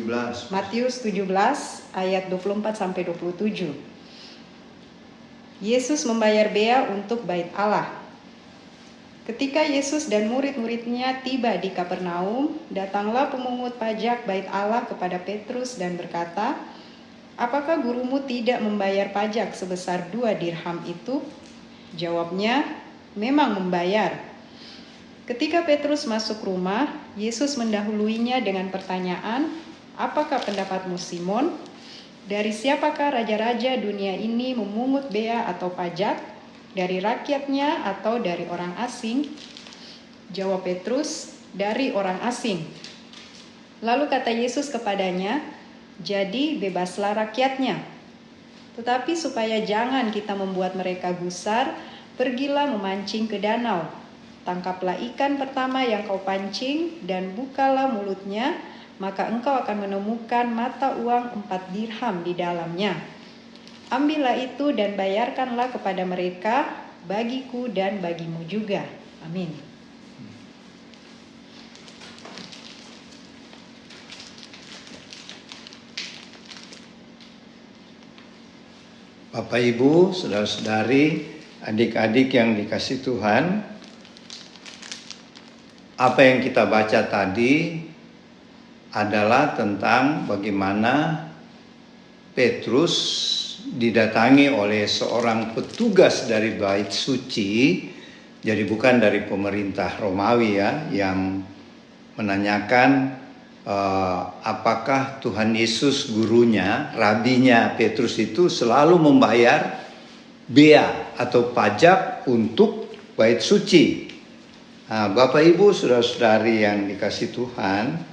17. Matius 17 ayat 24 sampai 27. Yesus membayar bea untuk bait Allah. Ketika Yesus dan murid-muridnya tiba di Kapernaum, datanglah pemungut pajak bait Allah kepada Petrus dan berkata, "Apakah gurumu tidak membayar pajak sebesar 2 dirham itu?" Jawabnya, "Memang membayar." Ketika Petrus masuk rumah, Yesus mendahuluinya dengan pertanyaan, "Apakah pendapatmu, Simon? Dari siapakah raja-raja dunia ini memungut bea atau pajak? Dari rakyatnya atau dari orang asing?" Jawab Petrus, "Dari orang asing." Lalu kata Yesus kepadanya, "Jadi bebaslah rakyatnya. Tetapi supaya jangan kita membuat mereka gusar, pergilah memancing ke danau. Tangkaplah ikan pertama yang kau pancing dan bukalah mulutnya, maka engkau akan menemukan mata uang 4 dirham di dalamnya. Ambillah itu dan bayarkanlah kepada mereka, bagiku dan bagimu juga." Amin. Bapak Ibu, saudara-saudari, adik-adik yang dikasih Tuhan, apa yang kita baca tadi adalah tentang bagaimana Petrus didatangi oleh seorang petugas dari bait suci, jadi bukan dari pemerintah Romawi ya, yang menanyakan apakah Tuhan Yesus gurunya, rabinya Petrus itu selalu membayar bea atau pajak untuk bait suci. Nah, Bapak Ibu saudara-saudari yang dikasih Tuhan,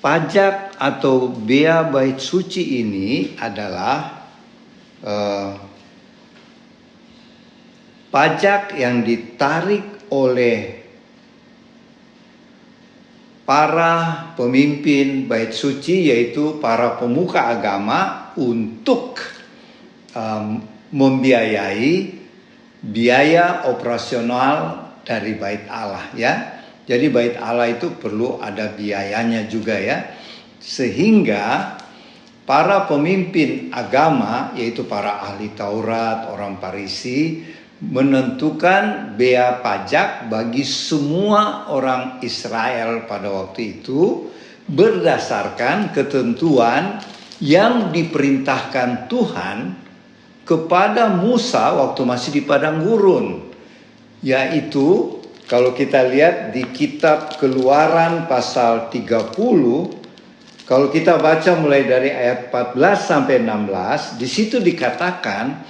pajak atau bea bait suci ini adalah pajak yang ditarik oleh para pemimpin bait suci, yaitu para pemuka agama, untuk membiayai biaya operasional dari bait Allah ya. Jadi bait Allah itu perlu ada biayanya juga ya. Sehingga para pemimpin agama, yaitu para ahli Taurat, orang Farisi, menentukan bea pajak bagi semua orang Israel pada waktu itu berdasarkan ketentuan yang diperintahkan Tuhan kepada Musa waktu masih di padang gurun, yaitu kalau kita lihat di kitab Keluaran pasal 30, kalau kita baca mulai dari ayat 14 sampai 16, di situ dikatakan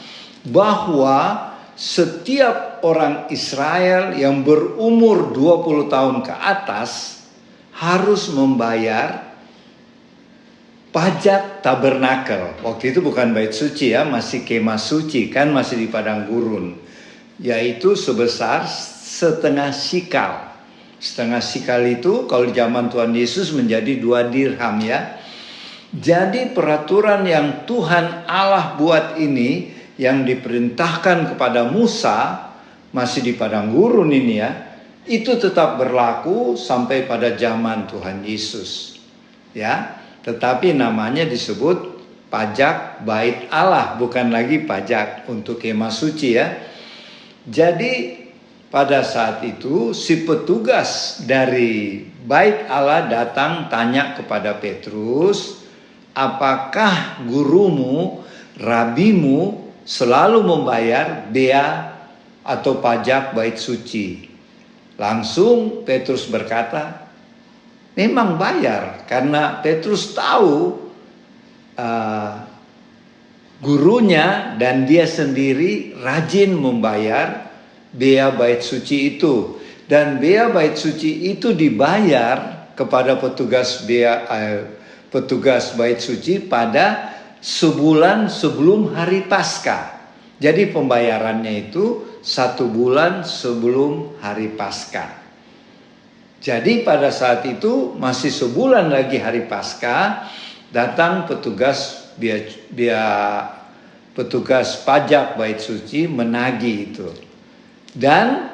bahwa setiap orang Israel yang berumur 20 tahun ke atas harus membayar pajak tabernakel. Waktu itu bukan bait suci ya, masih kemah suci kan, masih di padang gurun. Yaitu sebesar setengah sikal. Setengah sikal itu kalau zaman Tuhan Yesus menjadi 2 dirham ya. Jadi peraturan yang Tuhan Allah buat ini, yang diperintahkan kepada Musa, masih di padang gurun ini ya, itu tetap berlaku sampai pada zaman Tuhan Yesus ya. Tetapi namanya disebut pajak bait Allah, bukan lagi pajak untuk kemah suci ya. Jadi pada saat itu si petugas dari bait Allah datang tanya kepada Petrus, "Apakah gurumu, rabimu selalu membayar bea atau pajak bait suci?" Langsung Petrus berkata, "Memang bayar," karena Petrus tahu gurunya dan dia sendiri rajin membayar bea bait suci itu. Dan bea bait suci itu dibayar kepada petugas bait suci pada sebulan sebelum hari Paskah. Jadi pembayarannya itu 1 bulan sebelum hari Paskah. Jadi pada saat itu masih sebulan lagi hari Paskah, datang petugas pajak bait suci menagih itu. Dan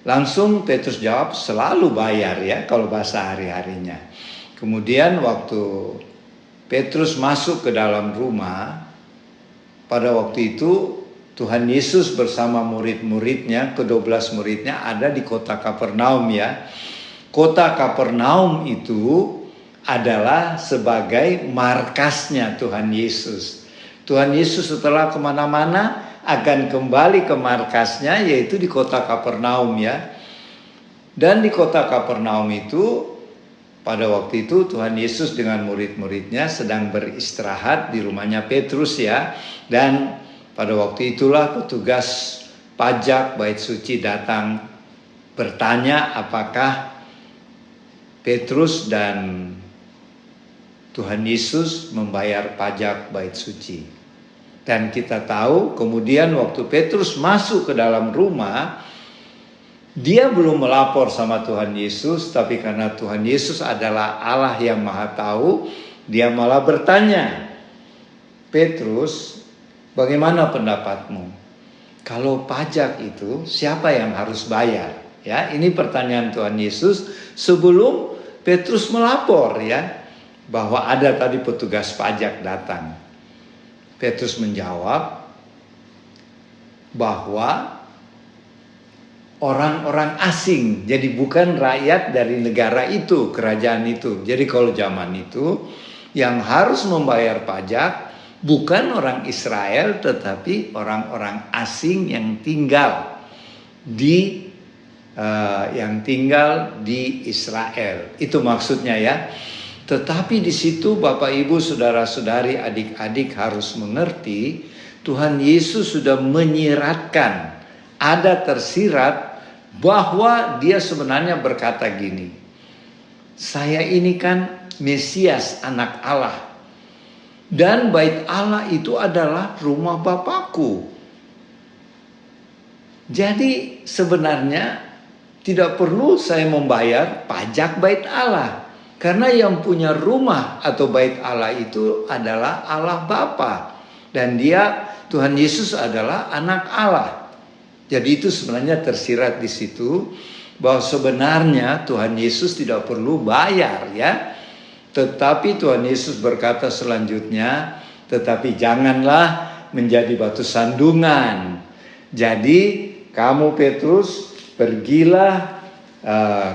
langsung Petrus jawab, selalu bayar ya kalau bahasa hari-harinya. Kemudian waktu Petrus masuk ke dalam rumah, pada waktu itu Tuhan Yesus bersama murid-muridnya, ke-12 muridnya ada di kota Kapernaum ya. Kota Kapernaum itu adalah sebagai markasnya Tuhan Yesus. Tuhan Yesus setelah kemana-mana akan kembali ke markasnya, yaitu di kota Kapernaum ya. Dan di kota Kapernaum itu, pada waktu itu Tuhan Yesus dengan murid-muridnya sedang beristirahat di rumahnya Petrus ya. Dan pada waktu itulah petugas pajak bait suci datang bertanya apakah Petrus dan Tuhan Yesus membayar pajak bait suci. Dan kita tahu kemudian waktu Petrus masuk ke dalam rumah, dia belum melapor sama Tuhan Yesus, tapi karena Tuhan Yesus adalah Allah yang Maha Tahu, dia malah bertanya, Petrus, bagaimana pendapatmu? Kalau pajak itu siapa yang harus bayar? Ya, ini pertanyaan Tuhan Yesus sebelum Petrus melapor ya, bahwa ada tadi petugas pajak datang. Petrus menjawab bahwa orang-orang asing, jadi bukan rakyat dari negara itu, kerajaan itu. Jadi kalau zaman itu yang harus membayar pajak bukan orang Israel, tetapi orang-orang asing yang tinggal di Israel. Itu maksudnya ya. Tetapi di situ Bapak Ibu saudara-saudari adik-adik harus mengerti, Tuhan Yesus sudah menyiratkan, ada tersirat bahwa dia sebenarnya berkata gini, saya ini kan Mesias anak Allah, dan bait Allah itu adalah rumah Bapakku. Jadi sebenarnya tidak perlu saya membayar pajak bait Allah. Karena yang punya rumah atau bait Allah itu adalah Allah Bapa. Dan dia, Tuhan Yesus adalah anak Allah. Jadi itu sebenarnya tersirat di situ, bahwa sebenarnya Tuhan Yesus tidak perlu bayar ya. Tetapi Tuhan Yesus berkata selanjutnya, tetapi janganlah menjadi batu sandungan. Jadi kamu Petrus, pergilah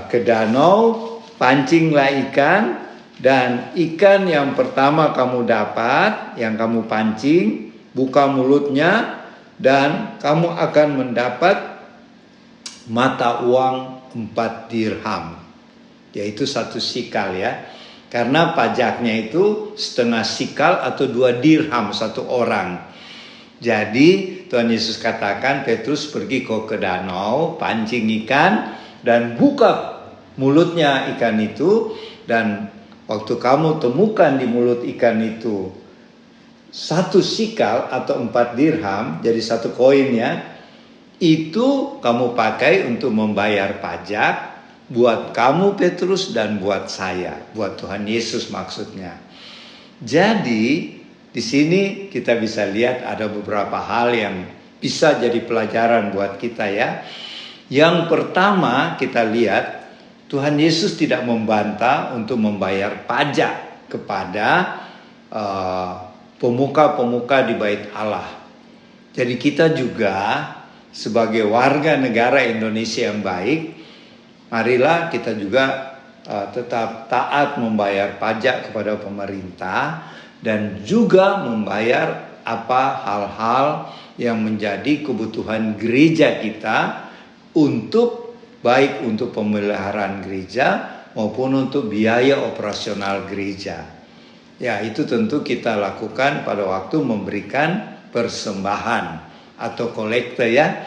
ke danau, pancinglah ikan, dan ikan yang pertama kamu dapat, yang kamu pancing, buka mulutnya, dan kamu akan mendapat mata uang 4 dirham, yaitu 1 sikal ya. Karena pajaknya itu setengah sikal atau 2 dirham 1 orang. Jadi Tuhan Yesus katakan, Petrus pergi ke danau, pancing ikan, dan buka mulutnya ikan itu, dan waktu kamu temukan di mulut ikan itu 1 sikal atau 4 dirham, jadi 1 koin ya, itu kamu pakai untuk membayar pajak buat kamu Petrus dan buat saya, buat Tuhan Yesus maksudnya. Jadi di sini kita bisa lihat ada beberapa hal yang bisa jadi pelajaran buat kita ya. Yang pertama kita lihat, Tuhan Yesus tidak membantah untuk membayar pajak kepada pemuka-pemuka di bait Allah. Jadi kita juga sebagai warga negara Indonesia yang baik, marilah kita juga tetap taat membayar pajak kepada pemerintah dan juga membayar hal-hal yang menjadi kebutuhan gereja kita, untuk baik untuk pemeliharaan gereja maupun untuk biaya operasional gereja. Ya, itu tentu kita lakukan pada waktu memberikan persembahan atau kolekte ya.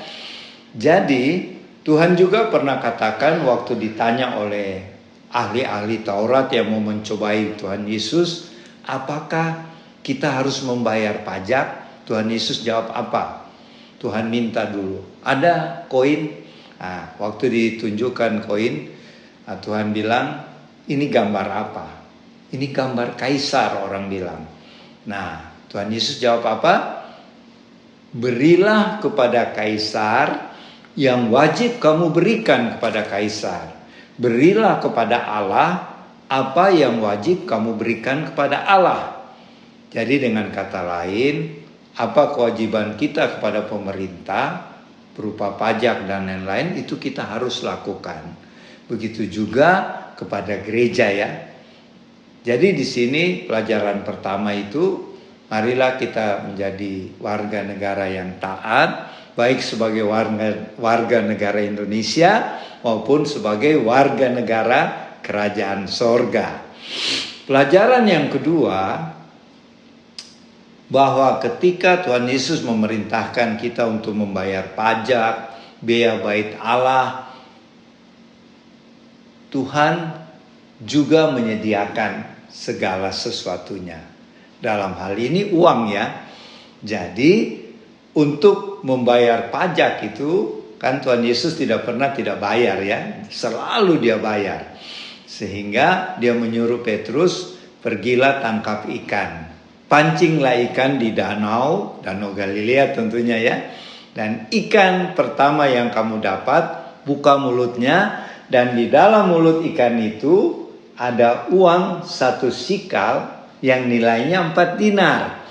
Jadi Tuhan juga pernah katakan waktu ditanya oleh ahli-ahli Taurat yang mau mencobai Tuhan Yesus, apakah kita harus membayar pajak? Tuhan Yesus jawab apa? Tuhan minta dulu, ada koin. Nah, waktu ditunjukkan koin, Tuhan bilang, ini gambar apa? Ini gambar kaisar, orang bilang. Nah, Tuhan Yesus jawab apa? Berilah kepada kaisar yang wajib kamu berikan kepada kaisar. Berilah kepada Allah apa yang wajib kamu berikan kepada Allah. Jadi dengan kata lain, apa kewajiban kita kepada pemerintah berupa pajak dan lain-lain itu kita harus lakukan. Begitu juga kepada gereja ya. Jadi di sini pelajaran pertama itu, marilah kita menjadi warga negara yang taat, baik sebagai warga negara Indonesia maupun sebagai warga negara kerajaan sorga. Pelajaran yang kedua, bahwa ketika Tuhan Yesus memerintahkan kita untuk membayar pajak, biaya bait Allah, Tuhan juga menyediakan segala sesuatunya. Dalam hal ini uang ya. Jadi untuk membayar pajak itu kan Tuhan Yesus tidak pernah tidak bayar ya. Selalu dia bayar. Sehingga dia menyuruh Petrus, pergilah tangkap ikan. Pancinglah ikan di Danau Galilea tentunya ya. Dan ikan pertama yang kamu dapat, buka mulutnya, dan di dalam mulut ikan itu ada uang 1 sikal yang nilainya 4 dinar.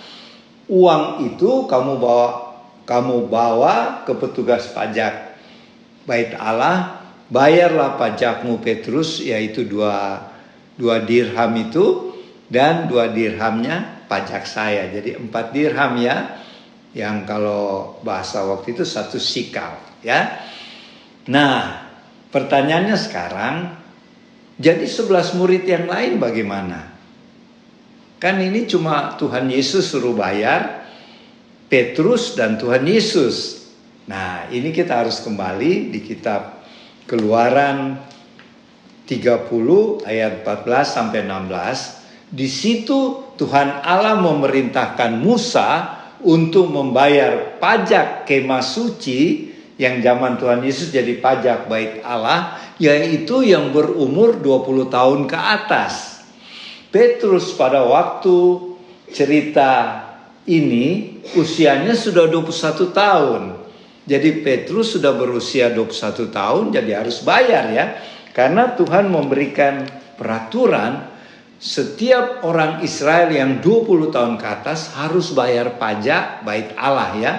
Uang itu kamu bawa ke petugas pajak bait Allah, bayarlah pajakmu Petrus, yaitu 2 dirham itu, dan 2 dirhamnya pajak saya. Jadi 4 dirham ya, yang kalau bahasa waktu itu 1 sikal ya. Nah, pertanyaannya sekarang, jadi 11 murid yang lain bagaimana? Kan ini cuma Tuhan Yesus suruh bayar, Petrus dan Tuhan Yesus. Nah, ini kita harus kembali di kitab Keluaran 30 ayat 14 sampai 16. Di situ Tuhan Allah memerintahkan Musa untuk membayar pajak kemah suci yang zaman Tuhan Yesus jadi pajak bait Allah, yaitu yang berumur 20 tahun ke atas. Petrus pada waktu cerita ini usianya sudah 21 tahun. Jadi Petrus sudah berusia 21 tahun, jadi harus bayar ya. Karena Tuhan memberikan peraturan setiap orang Israel yang 20 tahun ke atas harus bayar pajak bait Allah ya.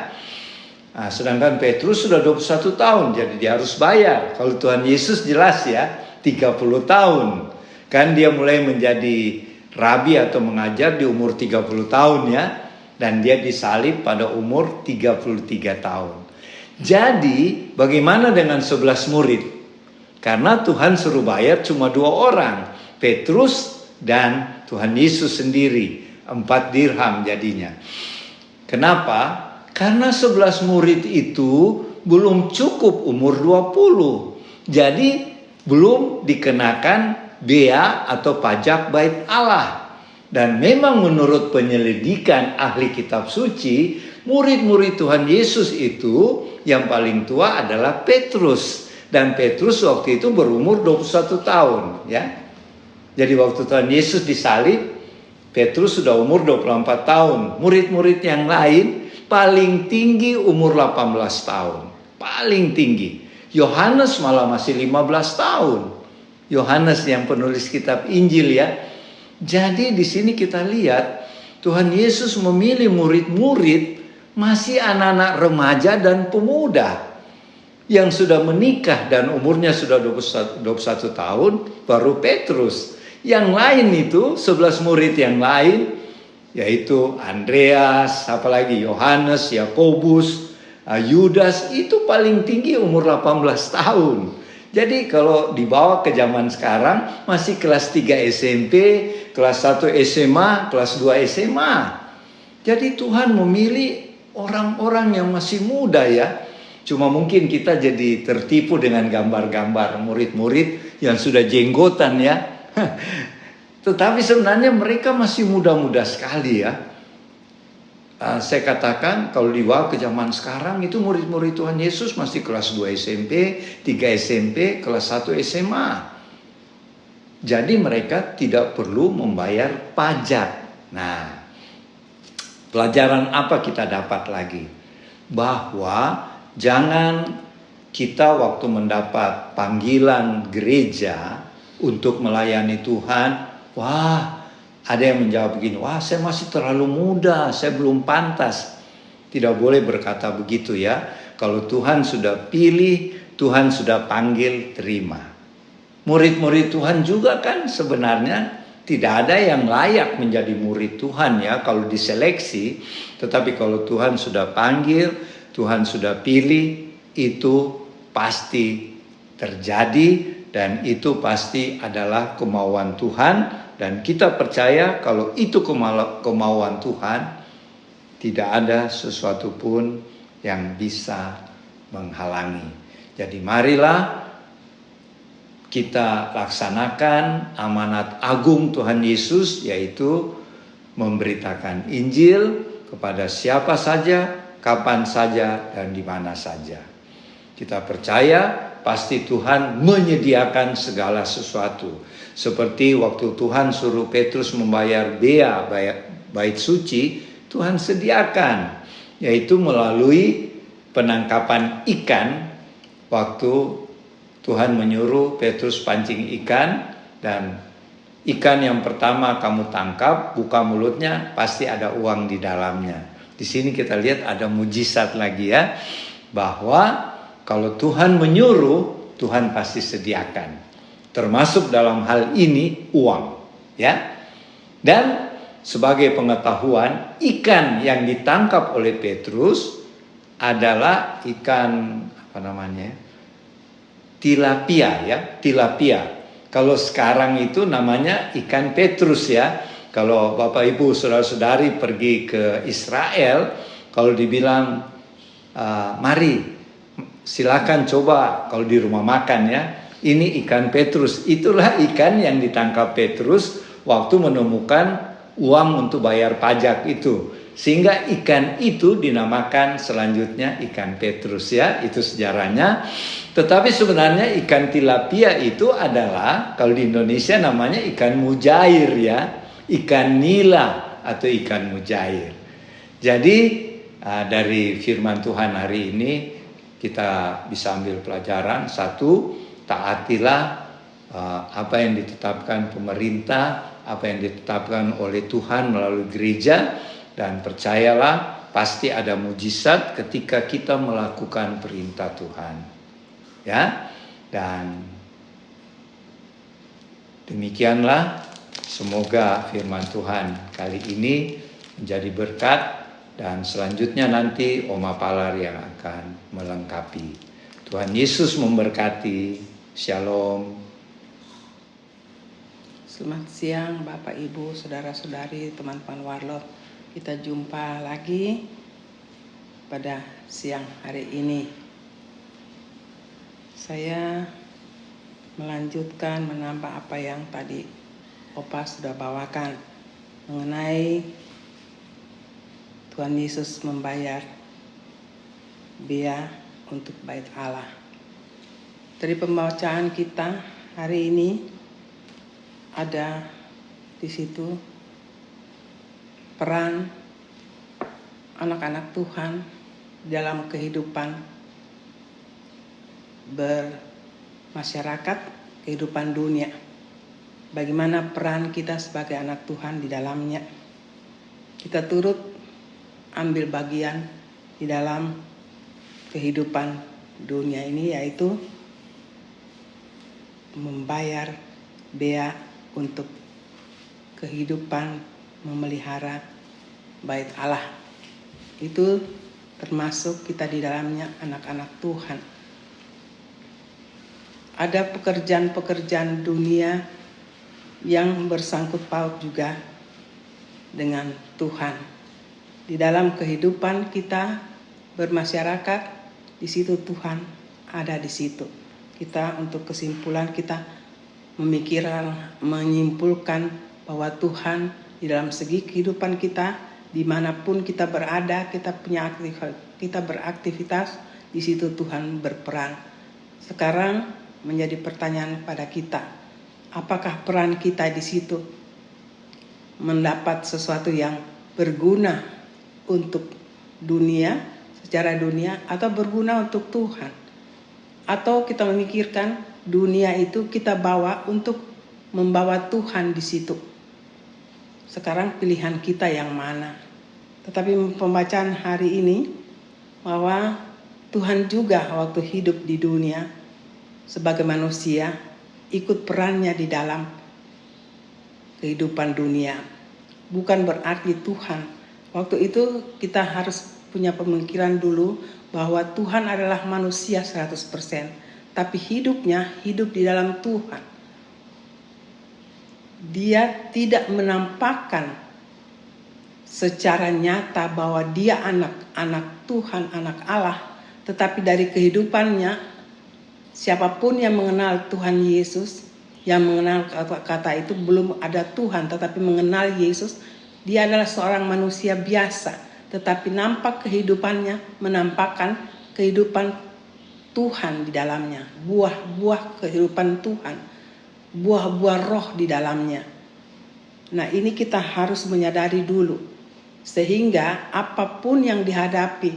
Nah, sedangkan Petrus sudah 21 tahun, jadi dia harus bayar. Kalau Tuhan Yesus jelas ya, 30 tahun. Kan dia mulai menjadi rabi atau mengajar di umur 30 tahun ya. Dan dia disalib pada umur 33 tahun. Jadi bagaimana dengan 11 murid? Karena Tuhan suruh bayar cuma 2 orang. Petrus dan Tuhan Yesus sendiri. 4 dirham jadinya. Kenapa? Karena 11 murid itu belum cukup umur 20. Jadi belum dikenakan bea atau pajak bait Allah. Dan memang menurut penyelidikan ahli kitab suci, murid-murid Tuhan Yesus itu yang paling tua adalah Petrus. Dan Petrus waktu itu berumur 21 tahun ya. Jadi waktu Tuhan Yesus disalib, Petrus sudah umur 24 tahun. Murid-murid yang lain paling tinggi umur 18 tahun. Paling tinggi. Yohanes malah masih 15 tahun. Yohanes yang penulis kitab Injil ya. Jadi di sini kita lihat Tuhan Yesus memilih murid-murid masih anak-anak remaja dan pemuda yang sudah menikah dan umurnya sudah 21 tahun, baru Petrus. Yang lain itu 11 murid yang lain, yaitu Andreas, apalagi Yohanes, Yakobus, Yudas, itu paling tinggi umur 18 tahun. Jadi kalau dibawa ke zaman sekarang masih kelas 3 SMP, kelas 1 SMA, kelas 2 SMA. Jadi Tuhan memilih orang-orang yang masih muda ya. Cuma mungkin kita jadi tertipu dengan gambar-gambar murid-murid yang sudah jenggotan ya. Tetapi sebenarnya mereka masih muda-muda sekali ya. Saya katakan kalau dibawa ke zaman sekarang itu murid-murid Tuhan Yesus masih kelas 2 SMP, 3 SMP, kelas 1 SMA. Jadi mereka tidak perlu membayar pajak. Nah, pelajaran apa kita dapat lagi? Bahwa jangan kita waktu mendapat panggilan gereja untuk melayani Tuhan. Wah, ada yang menjawab begini, wah saya masih terlalu muda, saya belum pantas. Tidak boleh berkata begitu ya. Kalau Tuhan sudah pilih, Tuhan sudah panggil, terima. Murid-murid Tuhan juga kan sebenarnya tidak ada yang layak menjadi murid Tuhan ya kalau diseleksi. Tetapi kalau Tuhan sudah panggil, Tuhan sudah pilih, itu pasti terjadi dan itu pasti adalah kemauan Tuhan. Dan kita percaya kalau itu kemauan Tuhan, tidak ada sesuatu pun yang bisa menghalangi. Jadi marilah kita laksanakan amanat agung Tuhan Yesus, yaitu memberitakan Injil kepada siapa saja, kapan saja, dan di mana saja. Kita percaya pasti Tuhan menyediakan segala sesuatu. Seperti waktu Tuhan suruh Petrus membayar bea bait suci, Tuhan sediakan, yaitu melalui penangkapan ikan. Waktu Tuhan menyuruh Petrus pancing ikan, dan ikan yang pertama kamu tangkap, buka mulutnya, pasti ada uang di dalamnya. Di sini kita lihat ada mujizat lagi ya, bahwa kalau Tuhan menyuruh, Tuhan pasti sediakan. Termasuk dalam hal ini uang, ya. Dan sebagai pengetahuan, ikan yang ditangkap oleh Petrus adalah ikan tilapia ya, tilapia. Kalau sekarang itu namanya ikan petrus ya. Kalau Bapak Ibu saudara-saudari pergi ke Israel, kalau dibilang mari silakan coba kalau di rumah makan ya, ini ikan petrus. Itulah ikan yang ditangkap Petrus waktu menemukan uang untuk bayar pajak itu. Sehingga ikan itu dinamakan selanjutnya ikan petrus ya, itu sejarahnya. Tetapi sebenarnya ikan tilapia itu adalah, kalau di Indonesia namanya ikan mujair ya, ikan nila atau ikan mujair. Jadi dari firman Tuhan hari ini kita bisa ambil pelajaran. Satu, taatilah apa yang ditetapkan pemerintah, apa yang ditetapkan oleh Tuhan melalui gereja. Dan percayalah pasti ada mujizat ketika kita melakukan perintah Tuhan. Ya. Dan demikianlah, semoga firman Tuhan kali ini menjadi berkat, dan selanjutnya nanti Oma Palar yang akan melengkapi. Tuhan Yesus memberkati. Shalom. Selamat siang Bapak Ibu, saudara-saudari, teman-teman warlot. Kita jumpa lagi pada siang hari ini. Saya melanjutkan menambah apa yang tadi Opa sudah bawakan mengenai Tuhan Yesus membayar bea untuk bait Allah. Dari pembacaan kita hari ini ada di situ peran anak-anak Tuhan dalam kehidupan bermasyarakat, kehidupan dunia. Bagaimana peran kita sebagai anak Tuhan di dalamnya. Kita turut ambil bagian di dalam kehidupan dunia ini, yaitu membayar bea untuk kehidupan memelihara bait Allah. Itu termasuk kita di dalamnya anak-anak Tuhan. Ada pekerjaan-pekerjaan dunia yang bersangkut paut juga dengan Tuhan. Di dalam kehidupan kita bermasyarakat, di situ Tuhan ada di situ. Kita untuk kesimpulan kita memikirkan, menyimpulkan bahwa Tuhan di dalam segi kehidupan kita, dimanapun kita berada, kita beraktivitas, di situ Tuhan berperan. Sekarang menjadi pertanyaan pada kita, apakah peran kita di situ mendapat sesuatu yang berguna untuk dunia, secara dunia, atau berguna untuk Tuhan? Atau kita memikirkan dunia itu kita bawa untuk membawa Tuhan di situ. Sekarang pilihan kita yang mana? Tetapi pembacaan hari ini bahwa Tuhan juga waktu hidup di dunia sebagai manusia ikut perannya di dalam kehidupan dunia. Bukan berarti Tuhan. Waktu itu kita harus punya pemikiran dulu bahwa Tuhan adalah manusia 100%. Tapi hidupnya hidup di dalam Tuhan. Dia tidak menampakkan secara nyata bahwa dia anak Tuhan, anak Allah. Tetapi dari kehidupannya, siapapun yang mengenal Tuhan Yesus, yang mengenal kata itu belum ada Tuhan, tetapi mengenal Yesus, dia adalah seorang manusia biasa. Tetapi nampak kehidupannya menampakkan kehidupan Tuhan di dalamnya. Buah-buah kehidupan Tuhan. Buah-buah roh di dalamnya. Nah, ini kita harus menyadari dulu. Sehingga apapun yang dihadapi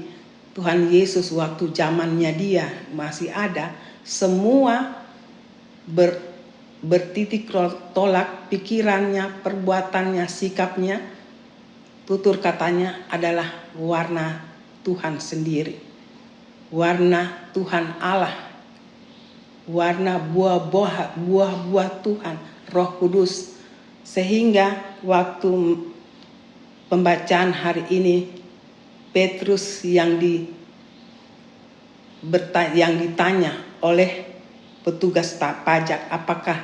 Tuhan Yesus waktu zamannya dia masih ada, semua bertitik tolak pikirannya, perbuatannya, sikapnya, tutur katanya adalah warna Tuhan sendiri. Warna Tuhan Allah. Warna buah-buah Tuhan, Roh Kudus. Sehingga waktu pembacaan hari ini, Petrus yang ditanya oleh petugas pajak, apakah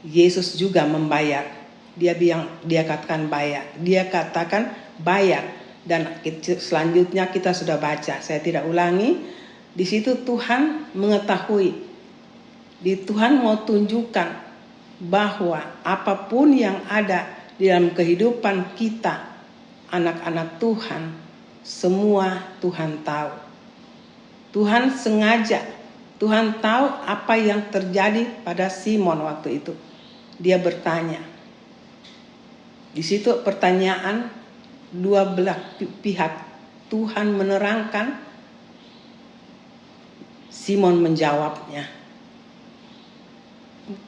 Yesus juga membayar? Dia katakan bayar. Dia katakan bayar. Dan selanjutnya kita sudah baca. Saya tidak ulangi. Di situ Tuhan mengetahui. Tuhan mau tunjukkan bahwa apapun yang ada di dalam kehidupan kita, anak-anak Tuhan, semua Tuhan tahu. Tuhan sengaja. Tuhan tahu apa yang terjadi pada Simon waktu itu. Dia bertanya. Di situ pertanyaan dua belah pihak. Tuhan menerangkan, Simon menjawabnya.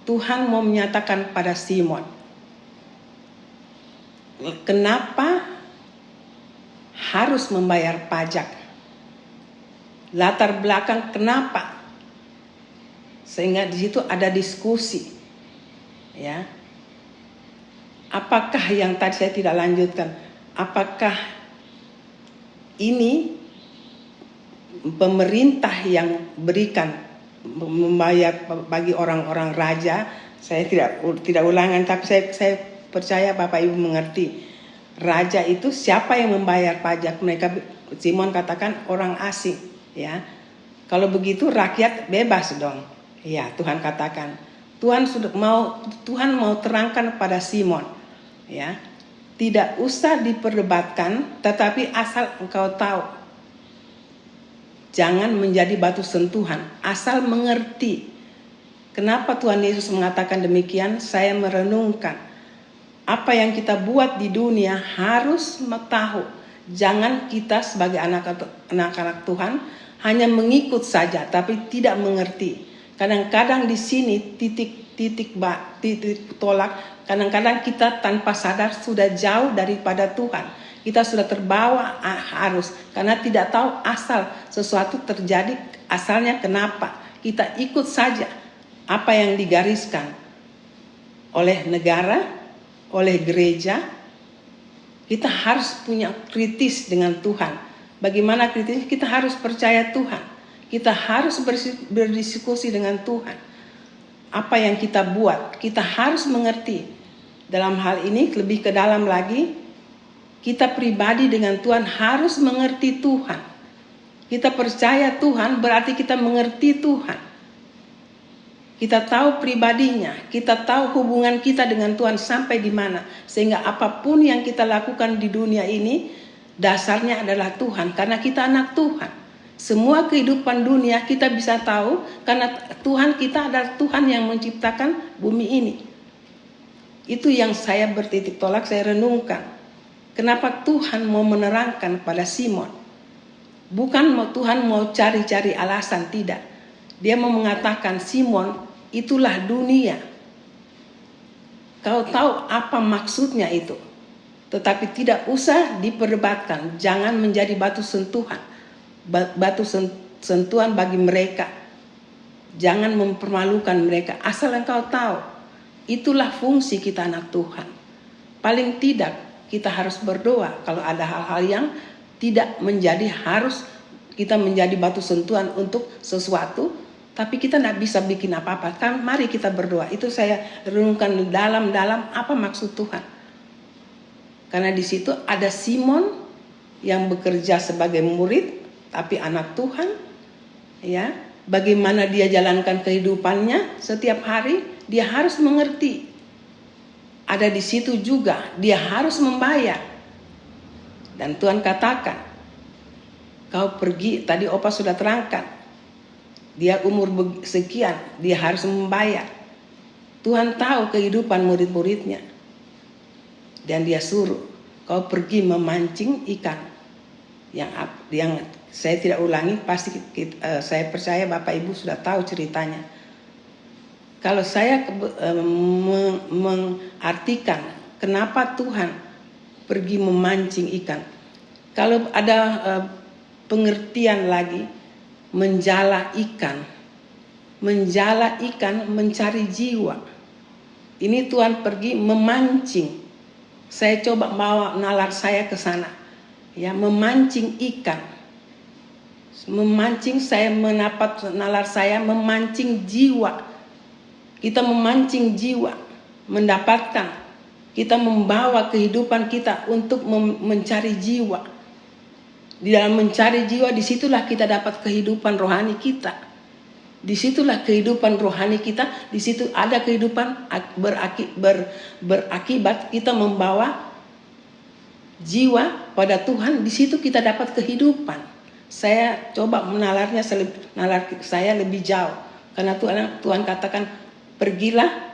Tuhan mau menyatakan pada Simon, kenapa harus membayar pajak? Latar belakang kenapa? Sehingga di situ ada diskusi. Ya. Apakah yang tadi saya tidak lanjutkan? Apakah ini pemerintah yang berikan membayar bagi orang-orang raja? Saya tidak ulangan, tapi saya percaya Bapak Ibu mengerti. Raja itu siapa yang membayar pajak? Simon katakan orang asing, ya. Kalau begitu rakyat bebas dong. Ya, Tuhan katakan. Tuhan mau terangkan pada Simon, ya. Tidak usah diperdebatkan, tetapi asal engkau tahu. Jangan menjadi batu sentuhan, asal mengerti. Kenapa Tuhan Yesus mengatakan demikian? Saya merenungkan. Apa yang kita buat di dunia harus tahu. Jangan kita sebagai anak-anak Tuhan hanya mengikut saja, tapi tidak mengerti. Kadang-kadang di sini titik tolak. Kadang-kadang kita tanpa sadar sudah jauh daripada Tuhan. Kita sudah terbawa arus karena tidak tahu asal sesuatu terjadi, asalnya kenapa. Kita ikut saja apa yang digariskan oleh negara, oleh gereja. Kita harus punya kritis dengan Tuhan. Bagaimana kritis? Kita harus percaya Tuhan. Kita harus berdiskusi dengan Tuhan. Apa yang kita buat, kita harus mengerti. Dalam hal ini lebih ke dalam lagi, kita pribadi dengan Tuhan harus mengerti Tuhan. Kita percaya Tuhan berarti kita mengerti Tuhan. Kita tahu pribadinya, kita tahu hubungan kita dengan Tuhan sampai di mana. Sehingga apapun yang kita lakukan di dunia ini, dasarnya adalah Tuhan. Karena kita anak Tuhan. Semua kehidupan dunia kita bisa tahu karena Tuhan kita adalah Tuhan yang menciptakan bumi ini. Itu yang saya bertitik tolak, saya renungkan. Kenapa Tuhan mau menerangkan pada Simon? Bukan Tuhan mau cari-cari alasan, tidak. Dia mau mengatakan, Simon, itulah dunia. kau tahu apa maksudnya itu. Tetapi tidak usah diperdebatkan. Jangan menjadi batu sentuhan. Batu sentuhan bagi mereka. Jangan mempermalukan mereka. Asal engkau tahu. Itulah fungsi kita anak Tuhan. Paling tidak kita harus berdoa. Kalau ada hal-hal yang tidak menjadi harus kita menjadi batu sentuhan untuk sesuatu. Tapi kita tidak bisa bikin apa-apa. Kan mari kita berdoa. Itu saya renungkan dalam-dalam apa maksud Tuhan. Karena di situ ada Simon yang bekerja sebagai murid, tapi anak Tuhan, ya. Bagaimana dia jalankan kehidupannya setiap hari, dia harus mengerti. Ada di situ juga, dia harus membayar. Dan Tuhan katakan, kau pergi, tadi Opa sudah terangkan, dia umur sekian, dia harus membayar. Tuhan tahu kehidupan murid-muridnya. Dan dia suruh, kau pergi memancing ikan. Yang saya tidak ulangi, pasti saya percaya Bapak Ibu sudah tahu ceritanya. Kalau saya mengartikan kenapa Tuhan pergi memancing ikan. Kalau ada pengertian lagi, menjala ikan mencari jiwa. Ini Tuhan pergi memancing. Saya coba bawa nalar saya ke sana. Ya, memancing ikan. Memancing, saya menapat nalar saya memancing jiwa. Kita memancing jiwa, mendapatkan. Kita membawa kehidupan kita untuk mencari jiwa. Di dalam mencari jiwa, disitulah kita dapat kehidupan rohani kita. Disitulah kehidupan rohani kita. Di situ ada kehidupan berakibat kita membawa jiwa pada Tuhan. Di situ kita dapat kehidupan. Saya coba nalar saya lebih jauh. Karena Tuhan katakan, pergilah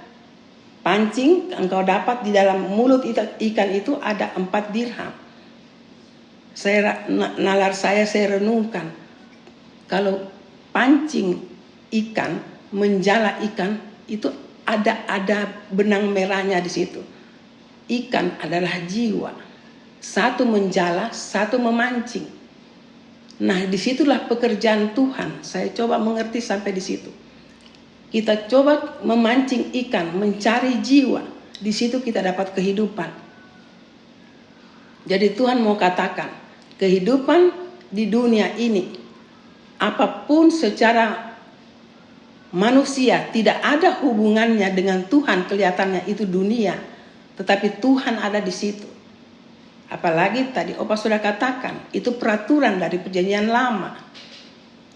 pancing, engkau dapat di dalam mulut ikan itu ada 4 dirham. Nalar saya renungkan. Kalau pancing ikan, menjala ikan, itu ada benang merahnya di situ. Ikan adalah jiwa. Satu menjala, satu memancing. Nah, disitulah pekerjaan Tuhan. Saya coba mengerti sampai di situ. Kita coba memancing ikan, mencari jiwa. Di situ kita dapat kehidupan. Jadi Tuhan mau katakan, kehidupan di dunia ini, apapun secara manusia tidak ada hubungannya dengan Tuhan, kelihatannya itu dunia, tetapi Tuhan ada di situ. Apalagi tadi Opa sudah katakan, itu peraturan dari perjanjian lama.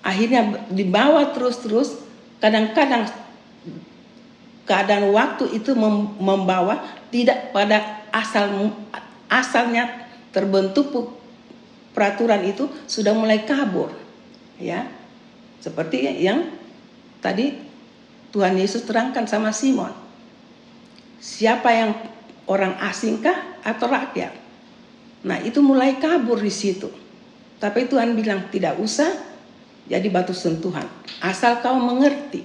Akhirnya dibawa terus-terus, kadang-kadang keadaan waktu itu membawa tidak pada asalnya terbentuk peraturan itu sudah mulai kabur, ya. Seperti yang tadi Tuhan Yesus terangkan sama Simon. Siapa yang orang asingkah atau rakyat? Nah, itu mulai kabur di situ. Tapi Tuhan bilang tidak usah jadi batu sentuhan. Asal kau mengerti.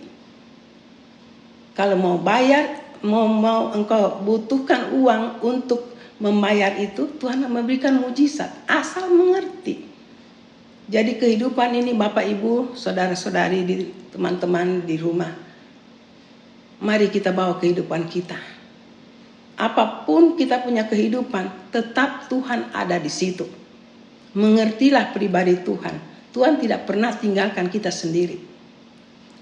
Kalau mau bayar, mau engkau butuhkan uang untuk membayar itu, Tuhan memberikan mujizat. Asal mengerti. Jadi kehidupan ini Bapak Ibu, saudara-saudari, teman-teman di rumah. Mari kita bawa kehidupan kita. Apapun kita punya kehidupan, tetap Tuhan ada di situ. Mengertilah pribadi Tuhan. Tuhan tidak pernah tinggalkan kita sendiri.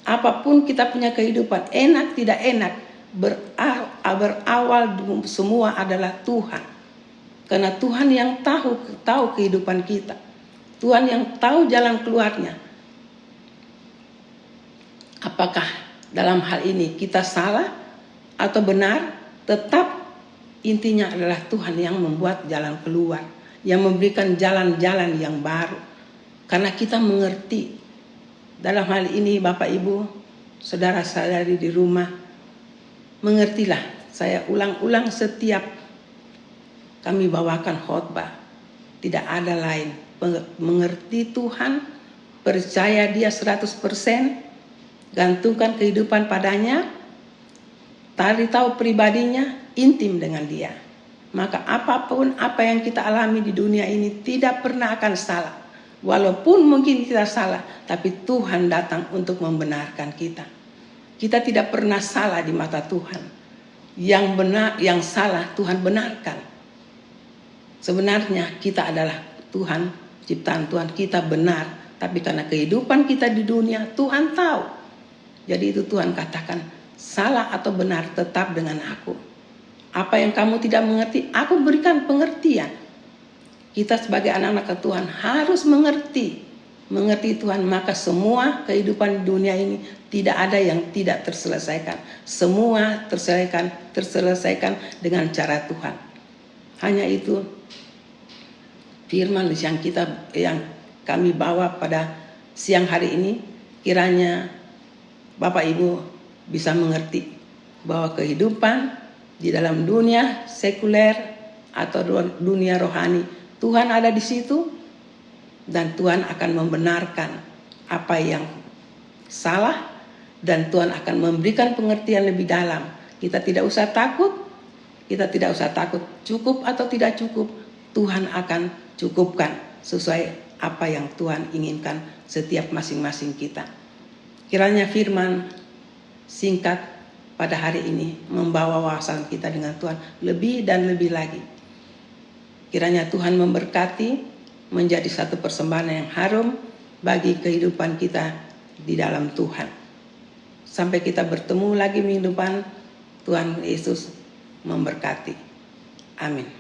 Apapun kita punya kehidupan, enak tidak enak, berawal semua adalah Tuhan. Karena Tuhan yang tahu kehidupan kita. Tuhan yang tahu jalan keluarnya. Apakah dalam hal ini kita salah atau benar? Tetap intinya adalah Tuhan yang membuat jalan keluar, yang memberikan jalan-jalan yang baru. Karena kita mengerti. Dalam hal ini Bapak Ibu, saudara-saudari di rumah, mengertilah. Saya ulang-ulang setiap kami bawakan khotbah. Tidak ada lain. Mengerti Tuhan, percaya Dia 100%, gantungkan kehidupan padanya, tahu pribadinya, intim dengan dia. Maka apapun apa yang kita alami di dunia ini tidak pernah akan salah. Walaupun mungkin kita salah, tapi Tuhan datang untuk membenarkan kita. Kita tidak pernah salah di mata Tuhan. Yang benar, yang salah Tuhan benarkan. Sebenarnya kita adalah Tuhan, ciptaan Tuhan, kita benar. Tapi karena kehidupan kita di dunia, Tuhan tahu. Jadi itu Tuhan katakan, salah atau benar tetap dengan aku. Apa yang kamu tidak mengerti, aku berikan pengertian. Kita sebagai anak-anak Tuhan harus mengerti Tuhan, maka semua kehidupan di dunia ini tidak ada yang tidak terselesaikan. Semua terselesaikan dengan cara Tuhan. Hanya itu firman yang kami bawa pada siang hari ini, kiranya Bapak Ibu bisa mengerti bahwa kehidupan di dalam dunia sekuler atau dunia rohani, Tuhan ada di situ dan Tuhan akan membenarkan apa yang salah dan Tuhan akan memberikan pengertian lebih dalam. Kita tidak usah takut, cukup atau tidak cukup, Tuhan akan cukupkan sesuai apa yang Tuhan inginkan setiap masing-masing kita. Kiranya firman singkat pada hari ini membawa wawasan kita dengan Tuhan lebih dan lebih lagi. Kiranya Tuhan memberkati menjadi satu persembahan yang harum bagi kehidupan kita di dalam Tuhan. Sampai kita bertemu lagi minggu depan, Tuhan Yesus memberkati. Amin.